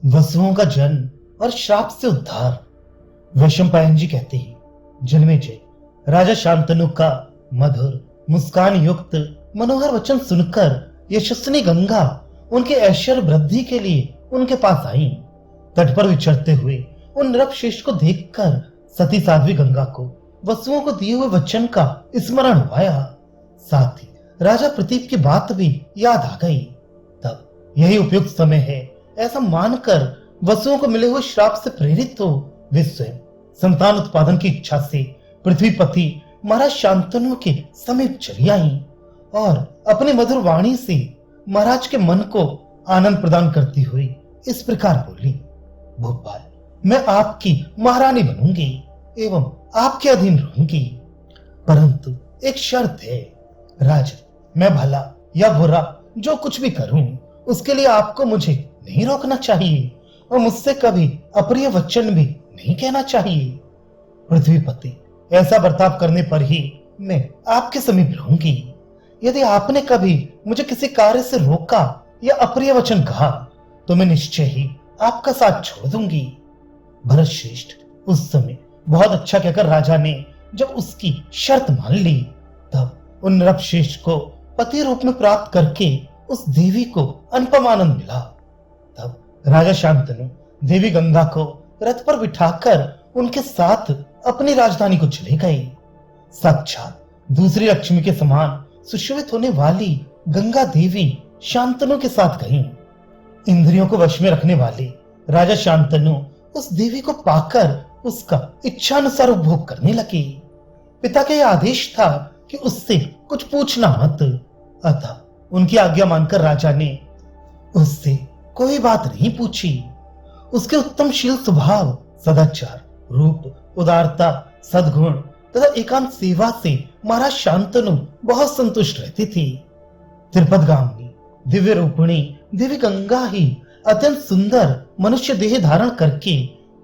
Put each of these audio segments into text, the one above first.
वसुओं का जन्म और श्राप से उद्धार। वैशंपायन जी कहते हैं, जन्मेजय राजा शांतनु का मधुर मुस्कान युक्त मनोहर वचन सुनकर यशस्विनी गंगा उनके ऐश्वर्य वृद्धि के लिए उनके पास आई। तट पर विचरते हुए उन नृपश्रेष्ठ को देखकर सती साध्वी गंगा को वसुओं को दिए हुए वचन का स्मरण हुआ। साथ ही राजा प्रतीप की बात भी याद आ गई। तब यही उपयुक्त समय है ऐसा मानकर वसुओं को मिले हुए श्राप से प्रेरित हो वे स्वयं संतान उत्पादन की इच्छा से पृथ्वीपति महाराज शांतनु के समीप चली आई और अपनी मधुर वाणी से महाराज के मन को आनंद प्रदान करती हुई इस प्रकार बोली, भोपाल, मैं आपकी महारानी बनूंगी एवं आपके अधीन रहूंगी, परंतु एक शर्त है। राजा, मैं भला या बुरा जो कुछ भी करूं उसके लिए आपको मुझे नहीं रोकना चाहिए और मुझसे कभी अप्रिय वचन भी नहीं कहना चाहिए। पृथ्वीपति, ऐसा बर्ताव करने पर ही मैं आपके समीप रहूंगी। यदि आपने कभी मुझे किसी कार्य से रोका या अप्रिय वचन कहा तो मैं निश्चय ही आपका साथ छोड़ दूंगी। भरत श्रेष्ठ उस समय बहुत अच्छा कहकर राजा ने जब उसकी शर्त मान ली तब उन नृपश्रेष्ठ को पति रूप में प्राप्त करके उस देवी को अनुपम आनंद मिला। तब राजा शांतनु देवी गंगा को रथ पर बिठाकर उनके साथ अपनी राजधानी को चले गए। साक्षात दूसरी लक्ष्मी के समान सुशोभित होने वाली गंगा देवी शांतनु के साथ गईं। इंद्रियों को वश में रखने वाले राजा शांतनु उस देवी को पाकर उसका इच्छानुसार उपभोग करने लगे। पिता का यह आदेश था कि उससे कुछ पूछना मत, अतः उनकी आज्ञा मानकर राजा ने उससे कोई बात नहीं पूछी। उसके उत्तमशील स्वभाव, सदाचार, रूप, उदारता, सद्गुण तथा एकांत सेवा से महाराज शांतनु बहुत संतुष्ट रहती थी। त्रिपदगामिनी दिव्य रूपिणी देवी गंगा ही अत्यंत सुंदर मनुष्य देह धारण करके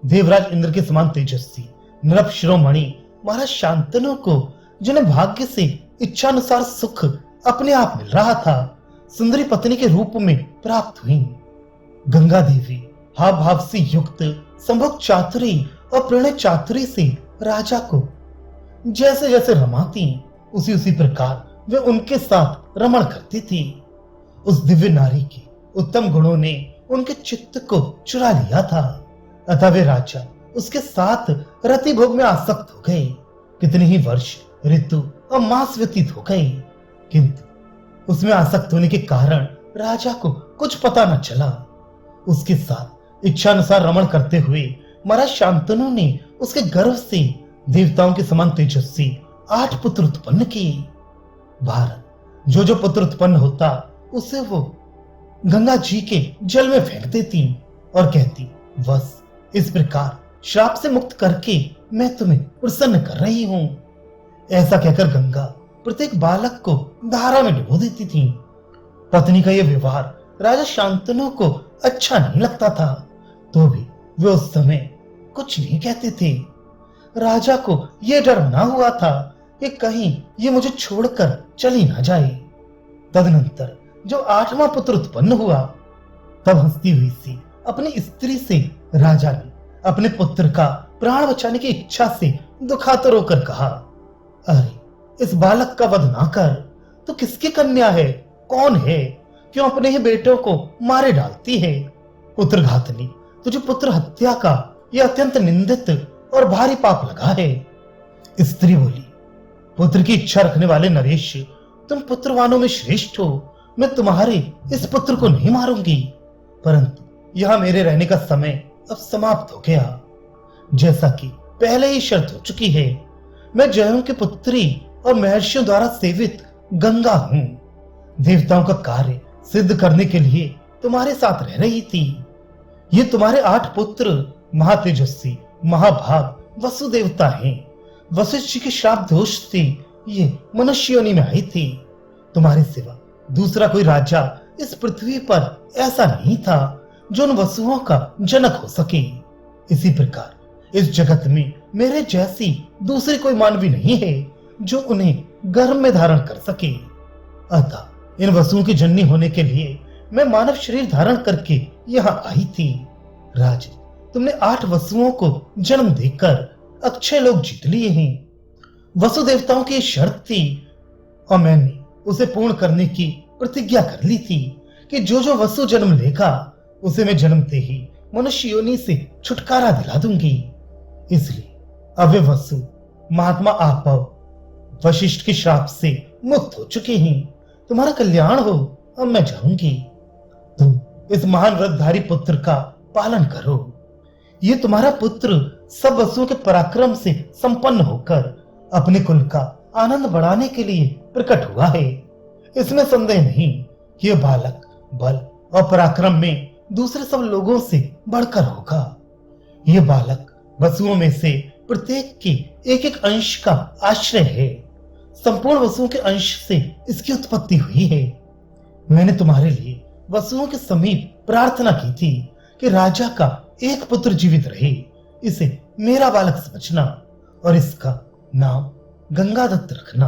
देवराज इंद्र के समान तेजस्वी नृप शिरोमणि महाराज शांतनु को, जिन्हें भाग्य से इच्छानुसार सुख अपने आप मिल रहा था, सुंदरी पत्नी के रूप में प्राप्त हुई। गंगा देवी हाव भाव से युक्त संभोग चातुरी और प्रणय चातुरी से राजा को जैसे जैसे रमाती उसी उसी प्रकार वे उनके साथ रमण करती थी। उस दिव्य नारी के उत्तम गुणों ने उनके चित्त को चुरा लिया था, अतः वे राजा उसके साथ रति भोग में आसक्त हो गए। कितने ही वर्ष, ऋतु और मास व्यतीत हो गए, किंतु उसमें आसक्त होने के कारण राजा को कुछ पता न चला। उसके साथ इच्छानुसार रमण करते हुए महाराज शांतनु ने उसके गर्भ से देवताओं के समान तेजस्वी 8 पुत्र उत्पन्न किए। भारत जो जो पुत्र उत्पन्न होता उसे वो गंगा जी के जल में फेंक देती और कहती, बस इस प्रकार श्राप से मुक्त करके मैं तुम्हें प्रसन्न कर रही हूं। ऐसा कहकर गंगा प्रत्येक बालक को धारा में डुबो देती थी। पत्नी का यह व्यवहार राजा शांतनु को अच्छा नहीं लगता था, तो भी वे उस समय कुछ नहीं कहते थे। राजा को यह डर बना हुआ था कि कहीं ये मुझे छोड़कर चली ना जाए। तदनंतर जो 8वां पुत्र उत्पन्न हुआ, तब हंसती हुई सी अपनी स्त्री से राजा ने अपने पुत्र का प्राण बचाने की इच्छा से दुखातर होकर कहा, अरे इस बालक का वध ना कर, तो किसकी कन्या है, कौन है, क्यों अपने ही बेटों को मारे डालती है। पुत्र घातनी, तुझे पुत्र हत्या का यह अत्यंत निंदित और भारी पाप लगा है। स्त्री बोली, पुत्र की इच्छा रखने वाले नरेश, तुम पुत्रवानों में श्रेष्ठ हो। मैं तुम्हारे इस पुत्र को नहीं मारूंगी, परंतु यहां मेरे रहने का समय अब समाप्त हो गया। जैसा कि पहले ही शर्त हो चुकी है, मैं जयों की पुत्री और महर्षियों द्वारा सेवित गंगा हूं। देवताओं का कार्य सिद्ध करने के लिए तुम्हारे साथ रह रही थी। ये तुम्हारे 8 पुत्र महातेजस्वी महाभाग वसुदेवता हैं। वशिष्ठ जी के श्राप दोष से ये मनुष्य योनि में आई थी। तुम्हारे सिवा दूसरा कोई राजा इस पृथ्वी पर ऐसा नहीं था जो उन वसुओं का जनक हो सके। इसी प्रकार इस जगत में मेरे जैसी दूसरी कोई मानवी नहीं है जो उन्हें गर्भ में धारण कर सके। अतः इन वसुओं की जननी होने के लिए मैं मानव शरीर धारण करके यहाँ आई थी। राज, तुमने 8 वसुओं को जन्म देकर अक्षय लोक जीत लिए हैं। वसु देवताओं की शर्त थी और मैंने उसे पूर्ण करने की प्रतिज्ञा कर ली थी कि जो जो वसु जन्म लेगा उसे मैं जन्मते ही मनुष्य योनि से छुटकारा दिला दूंगी। इसलिए अब वे वसु महात्मा आपव वशिष्ठ के श्राप से मुक्त हो चुके हैं। तुम्हारा कल्याण हो, अब मैं जाऊंगी। तुम इस महान व्रतधारी पुत्र का पालन करो। ये तुम्हारा पुत्र सब वसुओं के पराक्रम से संपन्न होकर अपने कुल का आनंद बढ़ाने के लिए प्रकट हुआ है। इसमें संदेह नहीं कि यह बालक बल और पराक्रम में दूसरे सब लोगों से बढ़कर होगा। यह बालक वसुओं में से प्रत्येक के एक एक अंश का आश्रय है। संपूर्ण वसुओं के अंश से इसकी उत्पत्ति हुई है। मैंने तुम्हारे लिए वसुओं के समीप प्रार्थना की थी कि राजा का एक पुत्र जीवित रहे। इसे मेरा बालक समझना और इसका नाम गंगादत्त रखना।